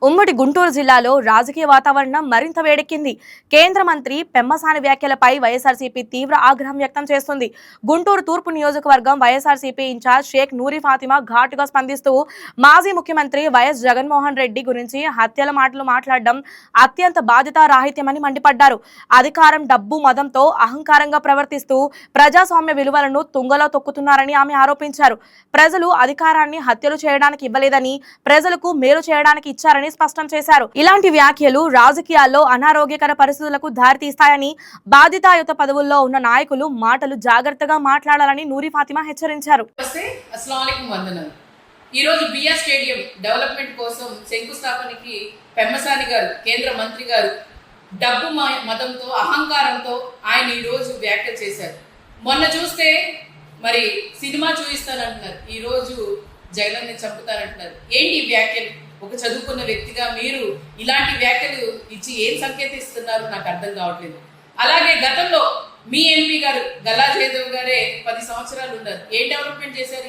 ఉమ్మడి గుంటూరు జిల్లాలో రాజకీయ వాతావరణం మరింత వేడెక్కింది. కేంద్ర మంత్రి పెమ్మసాని వ్యాఖ్యలపై వైఎస్ఆర్సీపీ తీవ్ర ఆగ్రహం వ్యక్తం చేస్తుంది. గుంటూరు తూర్పు నియోజకవర్గం వైఎస్ఆర్సీపీ ఇన్ఛార్జ్ షేక్ నూరి ఫాతిమా ఘాటుగా స్పందిస్తూ మాజీ ముఖ్యమంత్రి వైఎస్ జగన్మోహన్ రెడ్డి గురించి హత్యల మాటలు మాట్లాడడం అత్యంత బాధ్యతారాహిత్యమని మండిపడ్డారు. అధికారం, డబ్బు, మదంతో అహంకారంగా ప్రవర్తిస్తూ ప్రజాస్వామ్య విలువలను తుంగలో తొక్కుతున్నారని ఆమె ఆరోపించారు. ప్రజలు అధికారాన్ని హత్యలు చేయడానికి ఇవ్వలేదని, ప్రజలకు మేలు చేయడానికి ఇచ్చారని స్పష్టం చేశారు. ఇలాంటి వ్యాఖ్యలు రాజకీయాల్లో అనారోగ్యకర పరిస్థితులకు దారితీస్తాయని, బాధ్యతాయుత పదవుల్లో ఉన్న నాయకులు మాటలు జాగ్రత్తగా మాట్లాడాలని నూరి ఫాతిమా హెచ్చరించారు. ఈ రోజు బిఆర్ స్టేడియం డెవలప్మెంట్ కోసం శంకుస్థాపనకి పెమ్మసాని గారు, కేంద్ర మంత్రి గారు డబ్బు మతంతో, అహంకారంతో ఆయన ఈ రోజు వ్యాఖ్యలు చేశారు. మొన్న చూస్తే మరి సినిమా చూపిస్తానంటున్నారు, ఈ రోజు జగన్ని చంపుతారంటున్నారు. ఏంటి వ్యాఖ్యలు? ఒక చదువుకున్న వ్యక్తిగా మీరు ఇలాంటి వ్యాఖ్యలు ఇచ్చి ఏం సంకేతిస్తున్నారు నాకు అర్థం కావట్లేదు. అలాగే గతంలో మీ ఎంపీ గారు గల్లా జయదేవ్ గారే 10 సంవత్సరాలు ఉన్నారు. ఏం డెవలప్మెంట్ చేశారు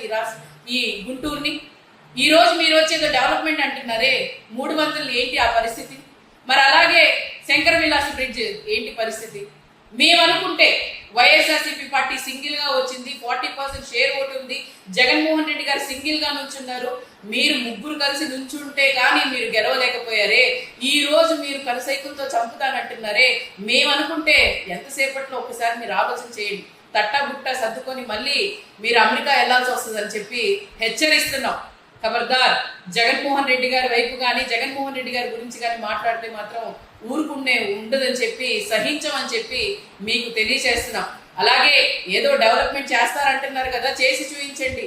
ఈ గుంటూరుని? ఈ రోజు మీరు వచ్చేదో డెవలప్మెంట్ అంటున్నారే, 3 వంతులు ఏంటి ఆ పరిస్థితి? మరి అలాగే శంకర విలాస్ బ్రిడ్జ్ ఏంటి పరిస్థితి? మేము అనుకుంటే వైఎస్ఆర్సీపీ పార్టీ సింగిల్ గా వచ్చింది, 40% షేర్ ఓటు ఉంది, జగన్మోహన్ రెడ్డి గారు సింగిల్ గా నుంచున్నారు. మీరు ముగ్గురు కలిసి నుంచుంటే కానీ మీరు గెలవలేకపోయారే. ఈ రోజు మీరు కనసైకులతో చంపుతానంటున్నారే. మేము అనుకుంటే ఎంతసేపట్లో ఒకసారి మీరు ఆలోచన చేయండి. తట్టబుట్ట సర్దుకొని మళ్ళీ మీరు అమెరికా వెళ్లాల్సి వస్తుందని చెప్పి హెచ్చరిస్తున్నాం. ఖబర్దార్, జగన్మోహన్ రెడ్డి గారి వైపు కానీ, జగన్మోహన్ రెడ్డి గారి గురించి కానీ మాట్లాడితే మాత్రం ఊరుకునే ఉండదని చెప్పి, సహించమని చెప్పి మీకు తెలియజేస్తున్నాం. అలాగే ఏదో డెవలప్మెంట్ చేస్తారంటున్నారు కదా, చేసి చూపించండి.